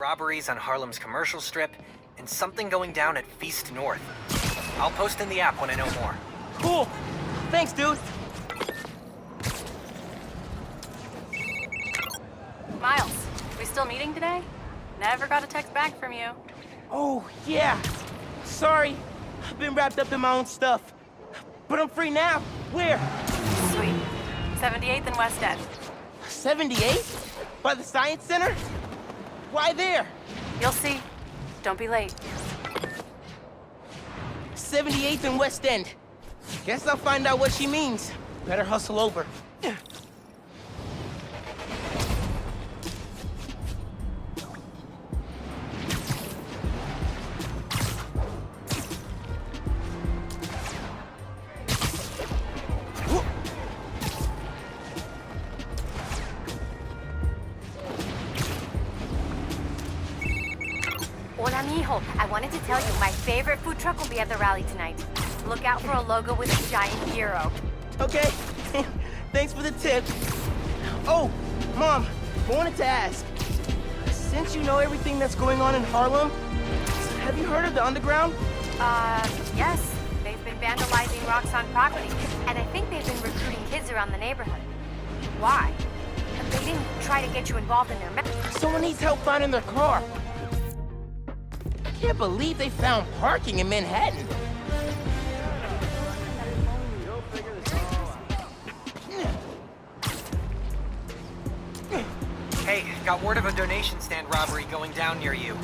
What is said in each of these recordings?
robberies on Harlem's commercial strip, and something going down at Feast North. I'll post in the app when I know more. Cool. Thanks, dude. Miles, we still meeting today? Never got a text back from you. Oh, yeah. Sorry. I've been wrapped up in my own stuff. But I'm free now. Where? Sweet. 78th and West End. 78? By the Science Center? Why there? You'll see. Don't be late. 78th and West End. Guess I'll find out what she means. Better hustle over. Hola, mijo. I wanted to tell you, my favorite food truck will be at the rally tonight. Look out for a logo with a giant hero. Okay. Thanks for the tip. Oh, Mom, I wanted to ask. Since you know everything that's going on in Harlem, have you heard of the Underground? Yes. They've been vandalizing Roxxon property, and I think they've been recruiting kids around the neighborhood. Why? They didn't try to get you involved in their Someone needs help finding their car. I can't believe they found parking in Manhattan. Hey, got word of a donation stand robbery going down near you.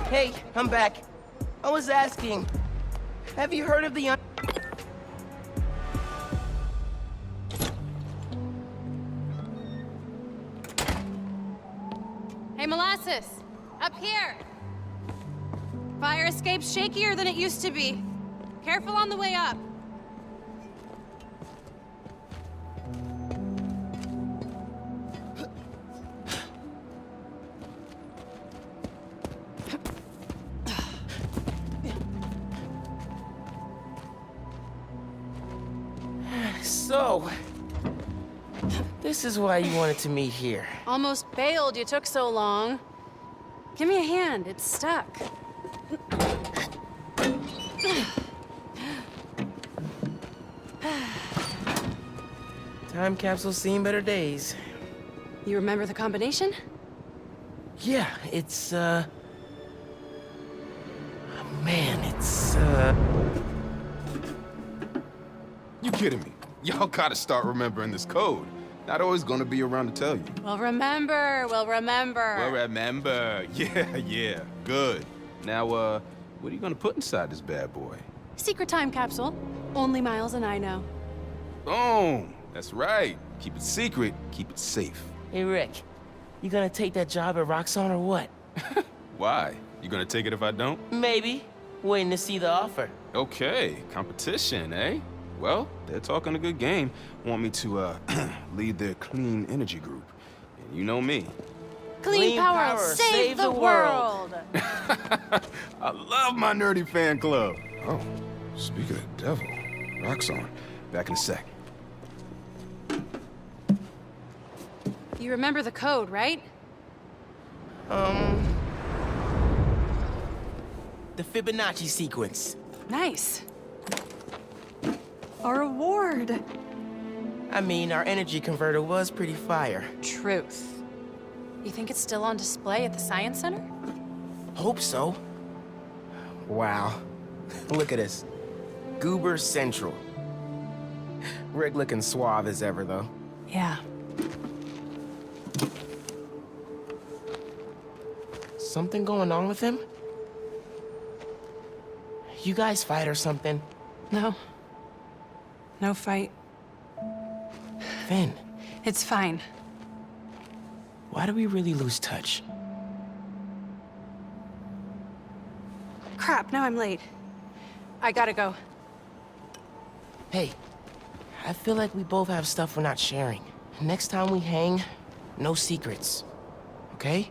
Hey, I'm back. I was asking, have you heard of the Hey, Molasses! Up here! Fire escape's shakier than it used to be. Careful on the way up. So, this is why you wanted to meet here. Almost bailed you took so long. Give me a hand, it's stuck. Time capsule's seen better days. You remember the combination? Yeah, it's, oh, man, it's, You kidding me? Y'all gotta start remembering this code. Not always gonna be around to tell you. We'll remember, we'll remember. Well, remember. Yeah. Good. Now, what are you gonna put inside this bad boy? Secret time capsule. Only Miles and I know. Boom. That's right. Keep it secret, keep it safe. Hey, Rick, you gonna take that job at Roxxon or what? Why? You gonna take it if I don't? Maybe. Waiting to see the offer. Okay, competition, eh? Well, they're talking a good game. Want me to, lead their clean energy group. And you know me. Clean power, save the world! I love my nerdy fan club. Oh, speak of the devil. Roxxon. Back in a sec. You remember the code, right? The Fibonacci sequence. Nice. A reward. I mean, our energy converter was pretty fire. Truth. You think it's still on display at the Science Center? Hope so. Wow. Look at this. Goober Central. Rick looking suave as ever, though. Yeah. Something going on with him? You guys fight or something? No. No fight. Finn, It's fine. why do we really lose touch? Crap, now I'm late. I gotta go. Hey, I feel like we both have stuff we're not sharing. Next time we hang, no secrets. Okay?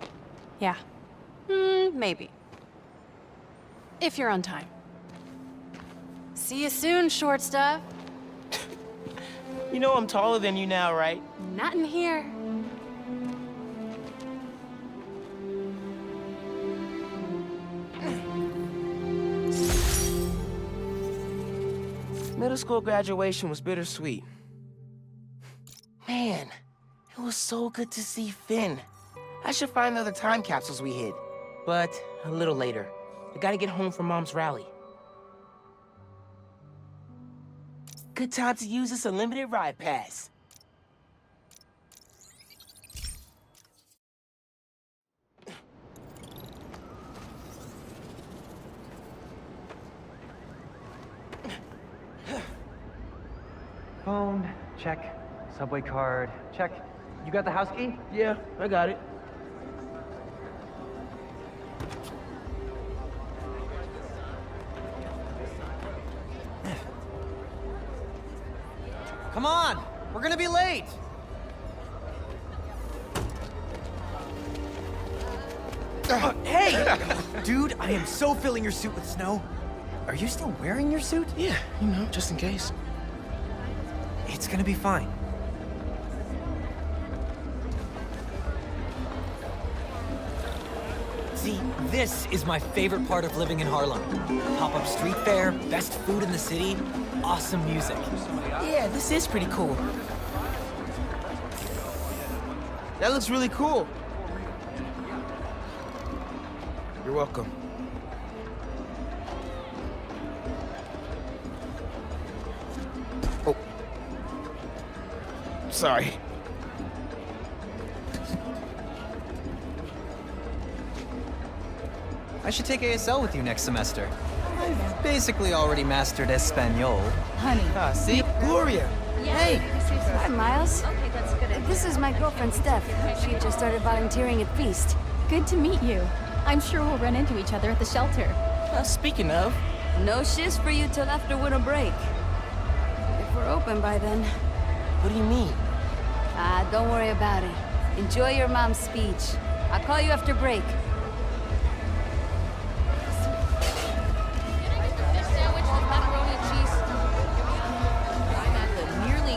Yeah. Maybe. If you're on time. See you soon, short stuff. You know I'm taller than you now, right? Not in here. Middle school graduation was bittersweet. Man, it was so good to see Finn. I should find the other time capsules we hid. But a little later. I gotta get home for Mom's rally. Good time to use this unlimited ride pass. Phone, check. Subway card, check. You got the house key? Yeah, I got it. Come on! We're gonna be late! Hey! Dude, I am so filling your suit with snow. Are you still wearing your suit? Yeah, you know, just in case. It's gonna be fine. See, this is my favorite part of living in Harlem. Pop-up street fair, best food in the city, awesome music. Yeah, this is pretty cool. That looks really cool. You're welcome. Oh. Sorry. I should take ASL with you next semester. I've basically already mastered Espanol. Honey. Ah, see? Gloria! Hey! Hi, Miles. Okay, that's good. This is my girlfriend, Steph. She just started volunteering at Feast. Good to meet you. I'm sure we'll run into each other at the shelter. Speaking of... No shiz for you till after winter break. If we're open by then. What do you mean? Ah, don't worry about it. Enjoy your mom's speech. I'll call you after break.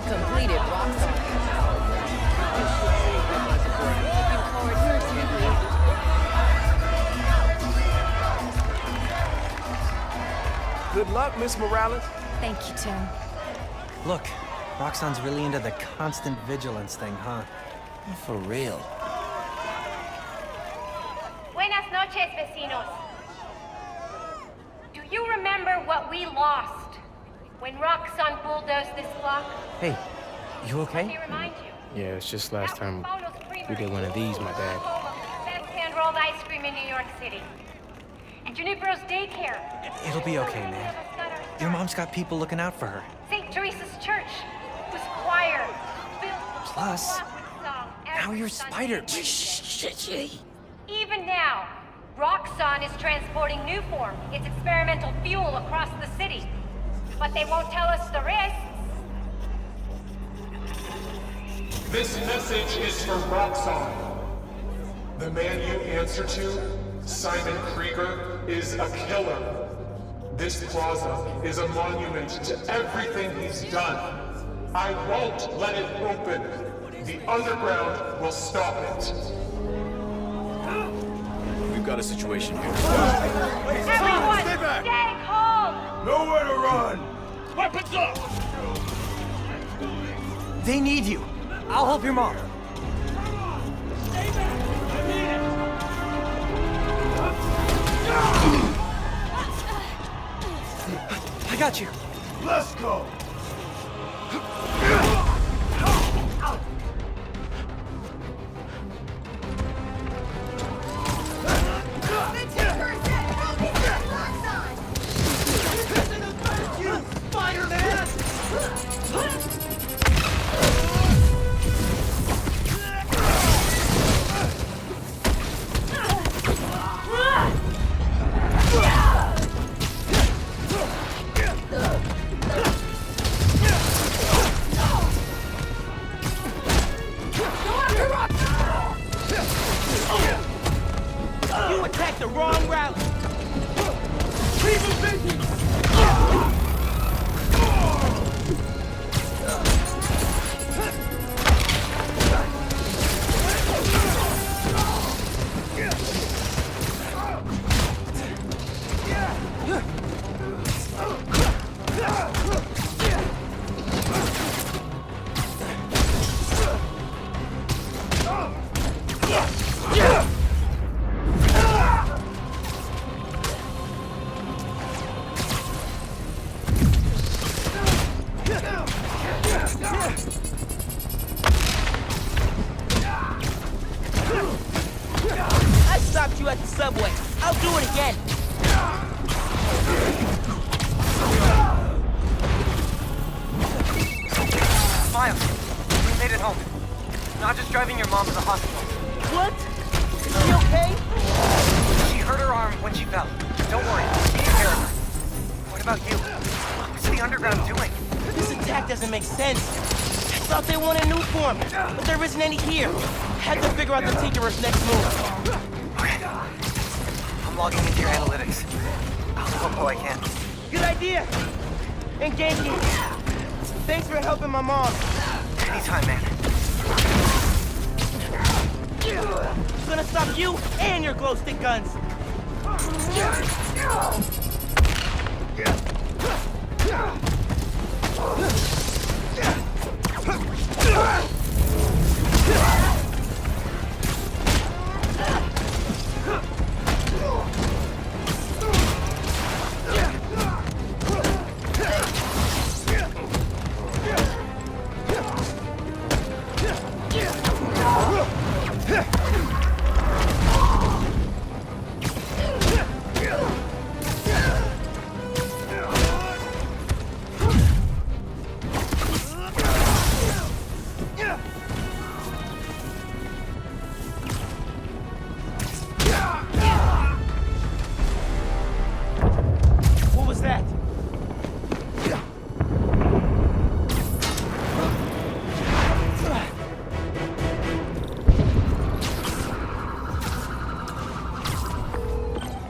Completed Good luck, Miss Morales. Thank you, Tim. Look, Roxanne's really into the constant vigilance thing, huh? For real. Buenas noches, vecinos. Do you remember what we lost when Roxanne bulldozed this block? Hey, you Let me okay? remind you. Yeah, it's just last That was time Paulo's Creamery. we did one of these, my bad. Best hand-rolled ice cream in New York City. And Junipero's daycare. It'll be okay, man. Your mom's got people looking out for her. St. Teresa's Church was choir. Plus, now you're Spider. Even now, Roxanne is transporting Newform, its experimental fuel, across the city. But they won't tell us the risks. This message is for Roxanne. The man you answer to, Simon Krieger, is a killer. This plaza is a monument to everything he's done. I won't let it open. The underground will stop it. We've got a situation here. Everyone, stay calm! Nowhere to run! Weapons up! They need you. I'll help your mom. I got you. Let's go! about you. What's the underground doing? This attack doesn't make sense. I thought they wanted new form, but there isn't any here. Had to figure out the Tinkerer's next move. Okay. I'm logging into your analytics. I'll help all I can. Good idea. And Genki, thanks for helping my mom. Anytime, man. It's gonna stop you and your glow stick guns. What was that?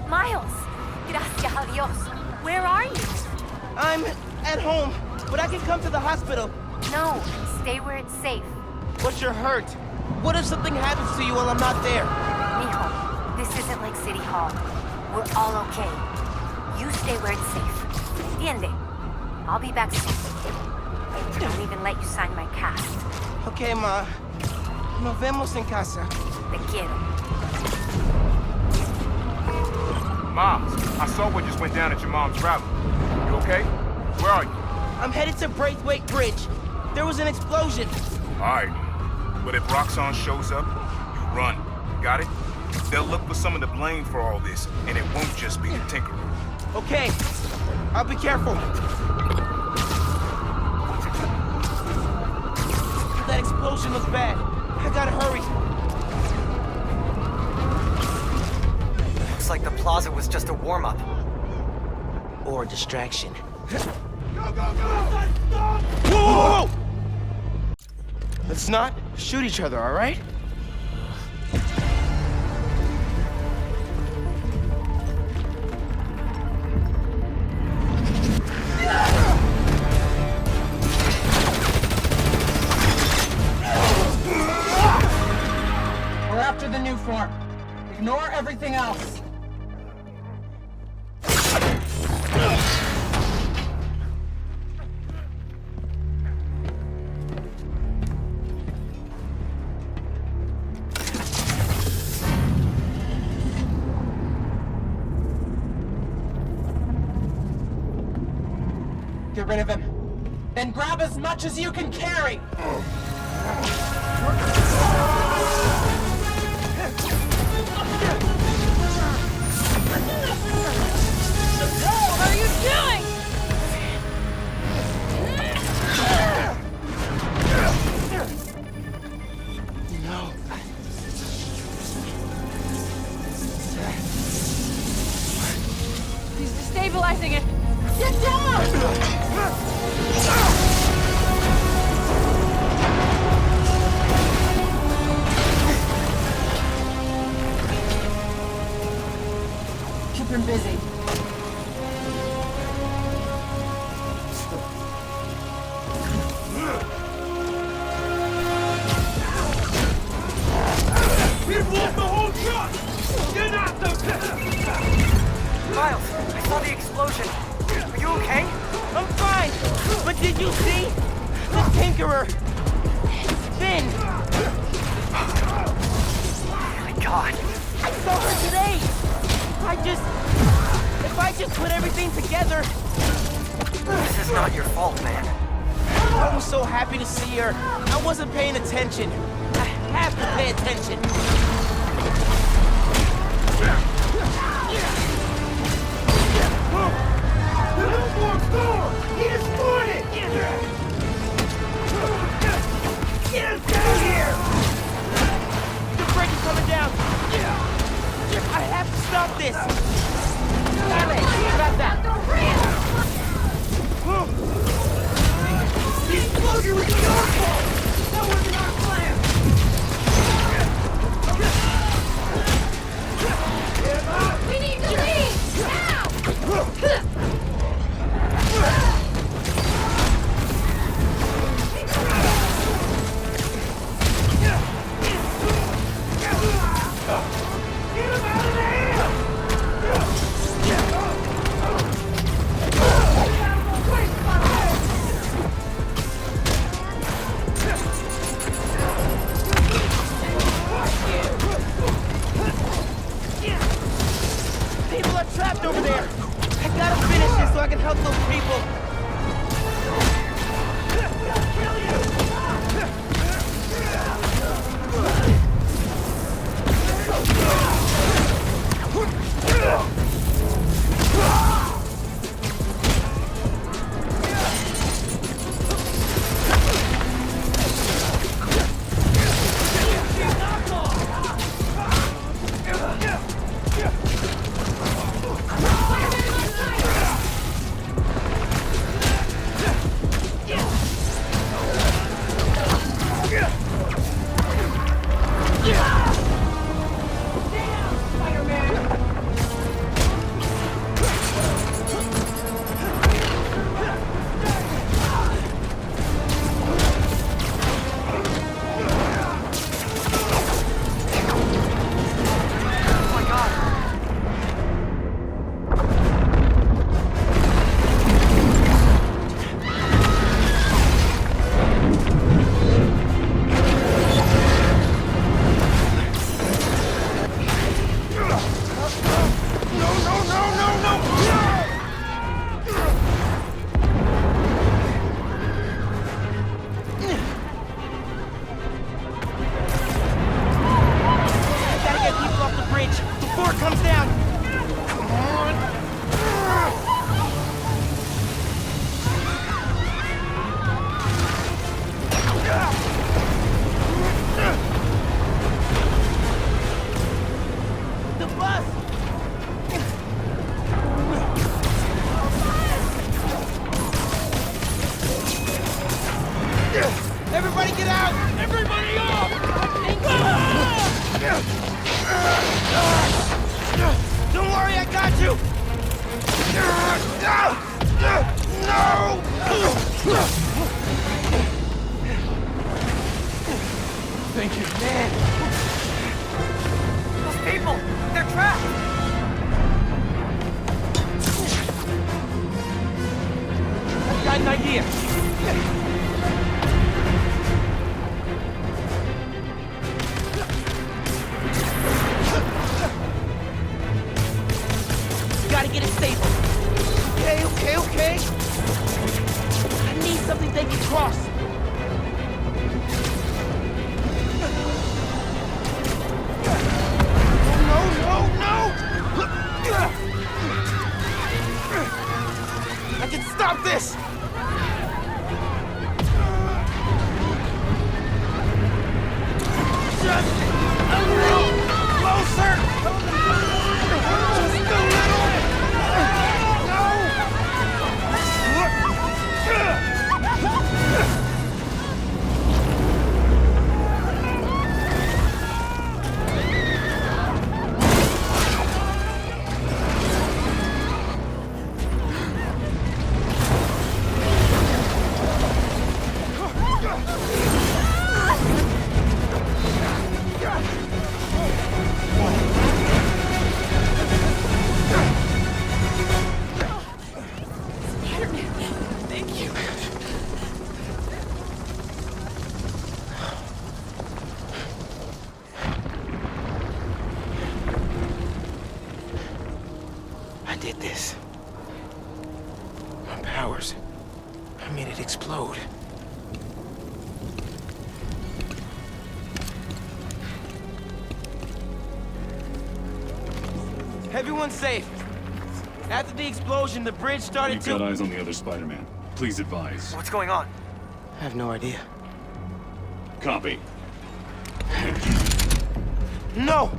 Miles! Gracias a Dios. Where are you? I'm at home, but I can come to the hospital. No, stay where it's safe. But you're hurt. What if something happens to you while I'm not there? Mijo, this isn't like City Hall. We're all okay. You stay where it's safe. Entiende? I'll be back soon. I won't even let you sign my cast. Okay, Ma. Nos vemos en casa. Te quiero. Miles, I saw what just went down at your mom's rally. You okay? Where are you? I'm headed to Braithwaite Bridge. There was an explosion. Alright. But if Roxxon shows up, you run. Got it? They'll look for someone to blame for all this, and it won't just be the Tinkerer. Okay. I'll be careful. That explosion was bad. I gotta hurry. Looks like the plaza was just a warm-up. Or a distraction. Whoa! Let's not shoot each other, all right? We're after the new form. Ignore everything else. Get rid of him. Then grab as much as you can carry. What are you doing? No. He's destabilizing it. Get down! Keep him busy. We've lost the whole truck! Get out the... Miles, I saw the explosion. Are you okay? I'm fine. But did you see? The Tinkerer. Finn. Oh my god. I saw her today. If I just put everything together. This is not your fault, man. I was so happy to see her. I wasn't paying attention. I have to pay attention. The newborn's gone! He destroyed it! Get us out of here! The bridge is coming down. I have to stop this. Dale, grab that. I can help those people. Everybody get out! Everybody off! Don't worry, I got you! No! Thank you. Man! Those people! They're trapped! I've got an idea! Gotta get it stable. Okay. I need something they can cross. No! I can stop this! Just a little closer! Just a little! Thank you. I did this. My powers. I made it explode. Everyone's safe. After the explosion, the bridge started You've got eyes on the other Spider-Man. Please advise. What's going on? I have no idea. Copy. No!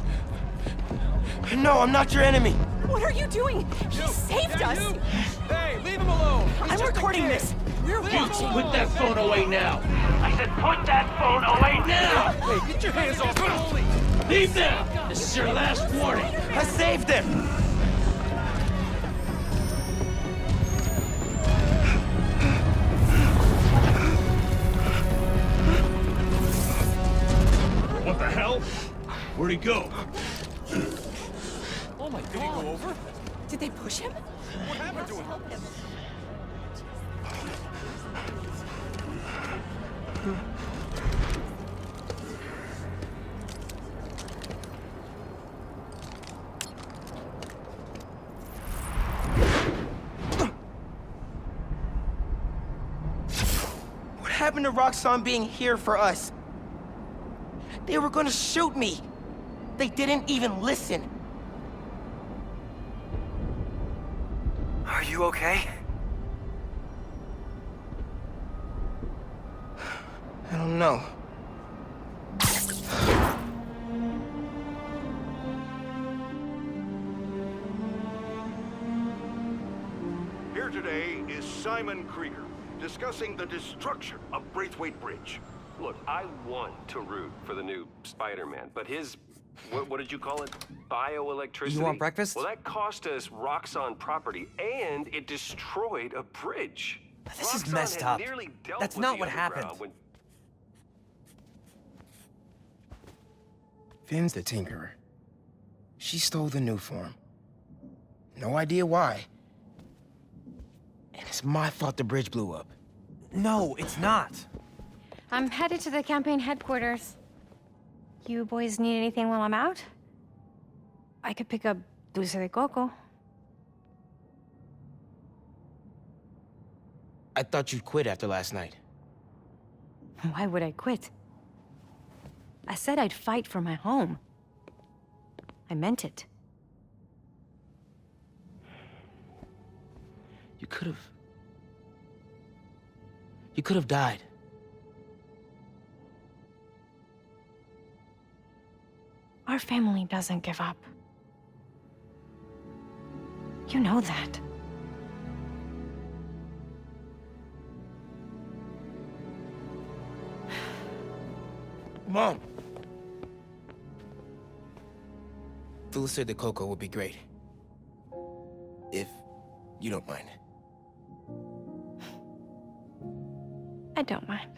No, I'm not your enemy. What are you doing? He saved us! Hey, leave him alone! I'm recording this! We're watching! Put that phone away now! I said put that phone away now! Hey, get your hands off me! Leave now! This is your last warning! I saved him! What the hell? Where'd he go? Oh my God! Did he go over? Did they push him? What happened to him? happened to Roxxon being here for us? They were gonna shoot me. They didn't even listen. Are you okay? I don't know. Here today is Simon Krieger, discussing the destruction of Braithwaite Bridge. Look, I want to root for the new Spider-Man, but his, what did you call it? Bioelectricity? You want breakfast? Well, that cost us Roxxon property, and it destroyed a bridge. This is Roxxon messed had up. nearly dealt That's with not the what underground happened. when- Finn's the Tinkerer. She stole the new form. No idea why. And it's my fault the bridge blew up. No, it's not. I'm headed to the campaign headquarters. You boys need anything while I'm out? I could pick up dulce de coco. I thought you'd quit after last night. Why would I quit? I said I'd fight for my home. I meant it. You could have died. Our family doesn't give up. You know that. Mom! Dulce de coco would be great. If you don't mind. I don't mind.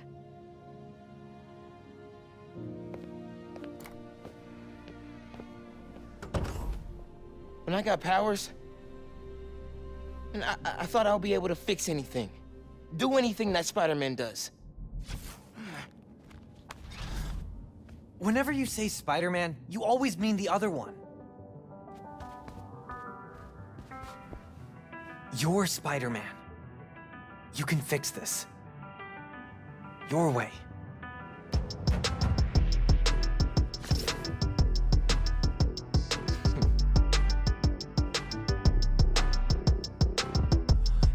When I got powers, and I thought I'll be able to fix anything. Do anything that Spider-Man does. Whenever you say Spider-Man, you always mean the other one. You're Spider-Man. You can fix this. Your way.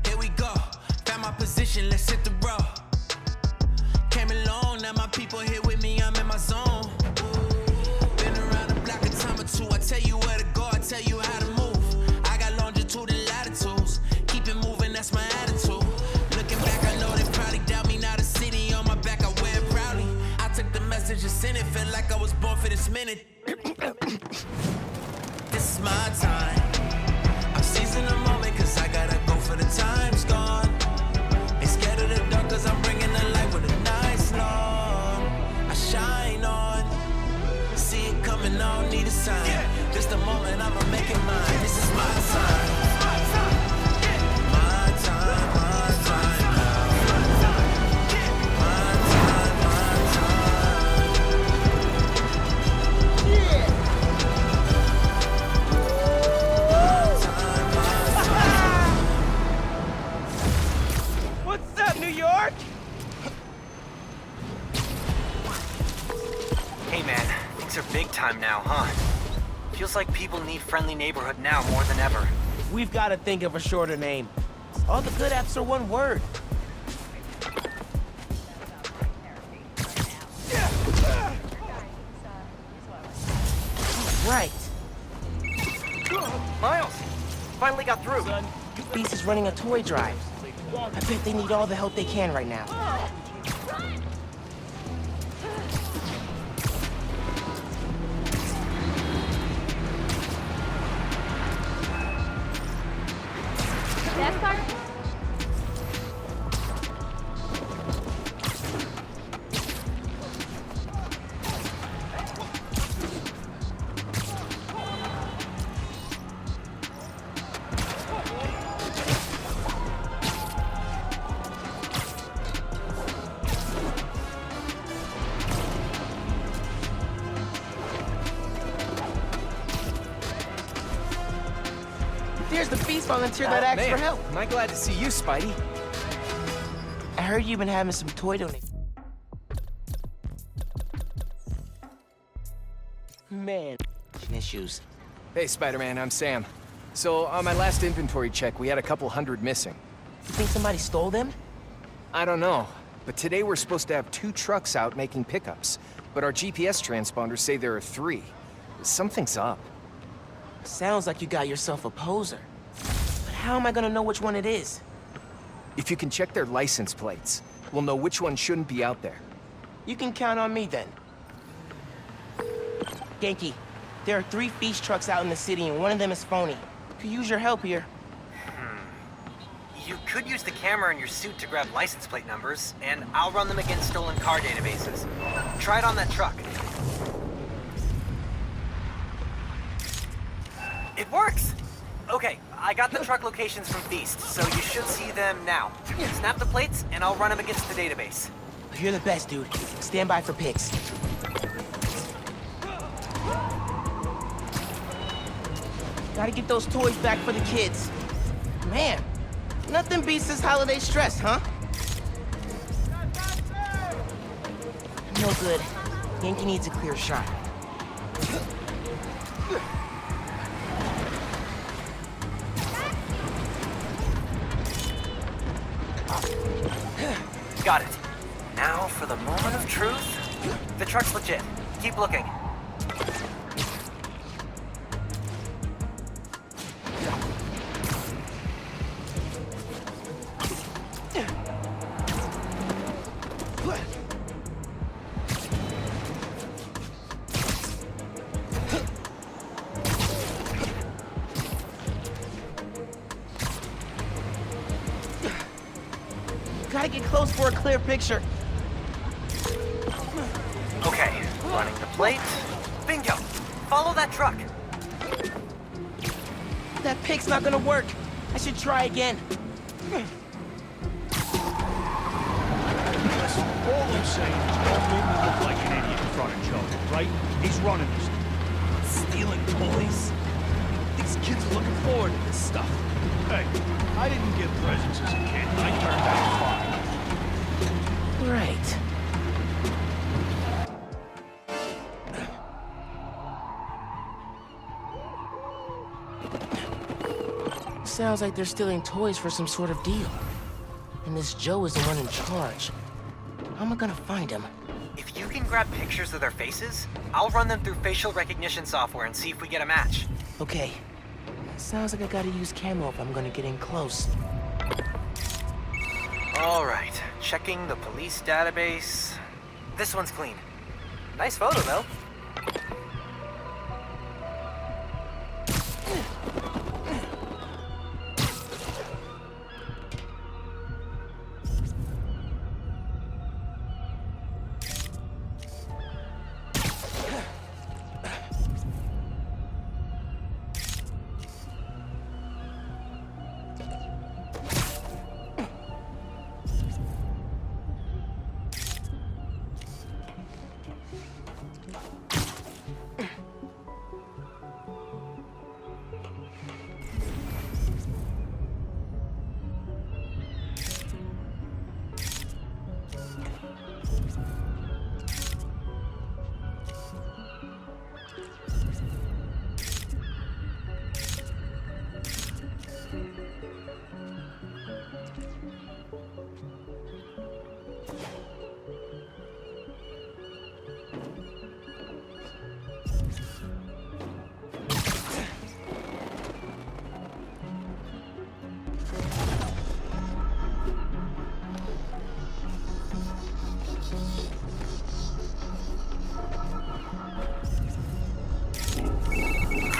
Here we go. Found my position, let's hit the road. Came along, now my people here with me, I'm in my zone. Been around the block a time or two. I tell you where to go, I tell you how to move. I got longitude and latitudes. Keep it moving, that's my attitude. Looking back, I know they probably doubt me. Now the city on my back, I wear it proudly. I took the message and sent it, felt like I was born for this minute. This is my time. I'm seizing the moment, cause I gotta go for the time's gone. Ain't scared of the dark, cause I'm bringing the light with a nice long. I shine on. See it coming, I don't need a sign. Just a moment, I'ma make it mine. This is my time. My time, my time. My time, my time. Yeah. What's up, New York? Hey man, things are big time now, huh? Feels like people need friendly neighborhood now more than ever. We've got to think of a shorter name. All the good apps are one word. Right. Miles! Finally got through. Beast is running a toy drive. I bet they need all the help they can right now. That part? There's the Beast volunteer that asked for help. Am I glad to see you, Spidey? I heard you've been having some toy donations. Man, issues. Hey, Spider-Man, I'm Sam. So, on my last inventory check, we had a couple hundred missing. You think somebody stole them? I don't know, but today we're supposed to have 2 trucks out making pickups, but our GPS transponders say there are 3. Something's up. Sounds like you got yourself a poser. But how am I gonna know which one it is? If you can check their license plates, we'll know which one shouldn't be out there. You can count on me then. Genki, there are 3 feast trucks out in the city and one of them is phony. Could use your help here. You could use the camera in your suit to grab license plate numbers, and I'll run them against stolen car databases. Try it on that truck. It works! Okay, I got the truck locations from Feast, so you should see them now. Snap the plates, and I'll run them against the database. You're the best, dude. Stand by for pics. Gotta get those toys back for the kids. Man, nothing beats this holiday stress, huh? No good. Yankee needs a clear shot. Got it. Now for the moment of truth. The truck's legit. Keep looking. Gotta get close for a clear picture. Okay, running the plate. Bingo! Follow that truck. That pic's not gonna work. I should try again. Listen, all I'm saying is don't make me look like an idiot in front of Joe, right? He's running this. Stealing toys? These kids are looking forward to this stuff. Hey, I didn't get presents as a kid. I turned out fine. Right. Sounds like they're stealing toys for some sort of deal. And this Joe is the one in charge. How am I gonna find him? If you can grab pictures of their faces, I'll run them through facial recognition software and see if we get a match. Okay. Sounds like I gotta use camo if I'm gonna get in close. All right, checking the police database. This one's clean. Nice photo, though.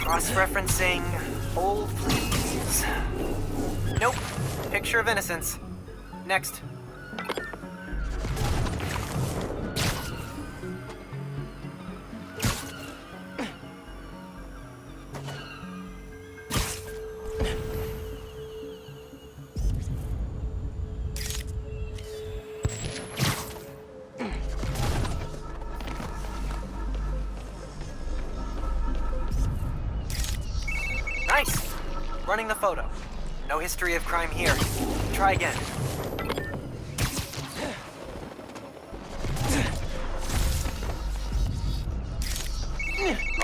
Cross-referencing. Hold, please. Nope. Picture of innocence. Next. Nice! Running the photo. No history of crime here. Try again.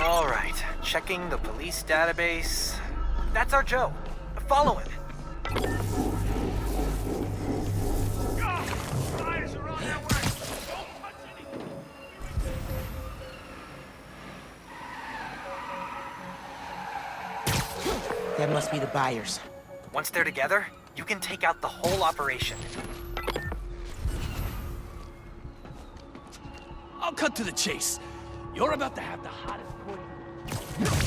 All right, checking the police database. That's our Joe. Follow him. That must be the buyers. Once they're together, you can take out the whole operation. I'll cut to the chase. You're about to have the hottest boy.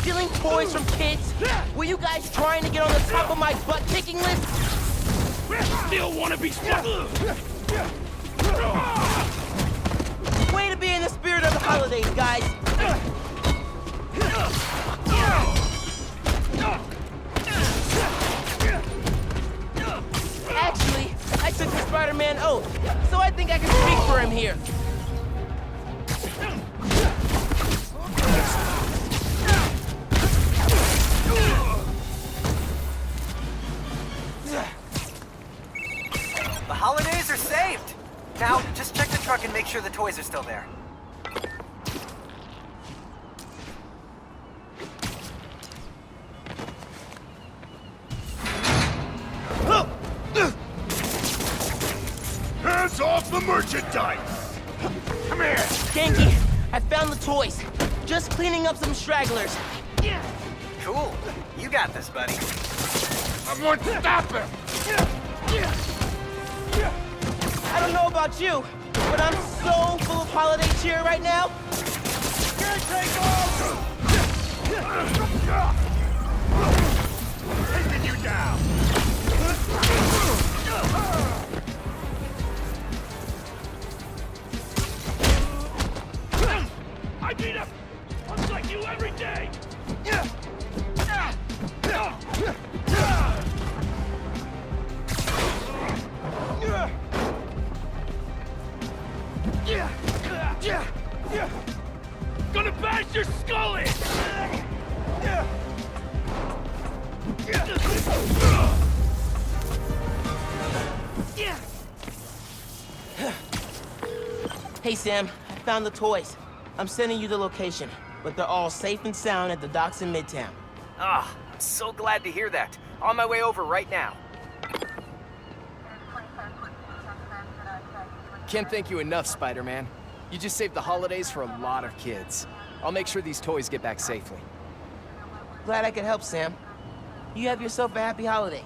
Stealing toys from kids? Were you guys trying to get on the top of my butt-kicking list? Still wanna be Way to be in the spirit of the holidays, guys. Actually, I took the Spider-Man oath, so I think I can speak for him here. The holidays are saved! Now, just check the truck and make sure the toys are still there. Hands off the merchandise! Come here! Ganke, I found the toys. Just cleaning up some stragglers. Cool. You got this, buddy. Someone stop him! I don't know about you, but I'm so full of holiday cheer right now. Taking you down! I beat up punks like you every day! Gonna bash your skull in! Hey, Sam, I found the toys. I'm sending you the location, but they're all safe and sound at the docks in Midtown. Ah, I'm so glad to hear that. On my way over right now. Can't thank you enough, Spider-Man. You just saved the holidays for a lot of kids. I'll make sure these toys get back safely. Glad I could help, Sam. You have yourself a happy holiday.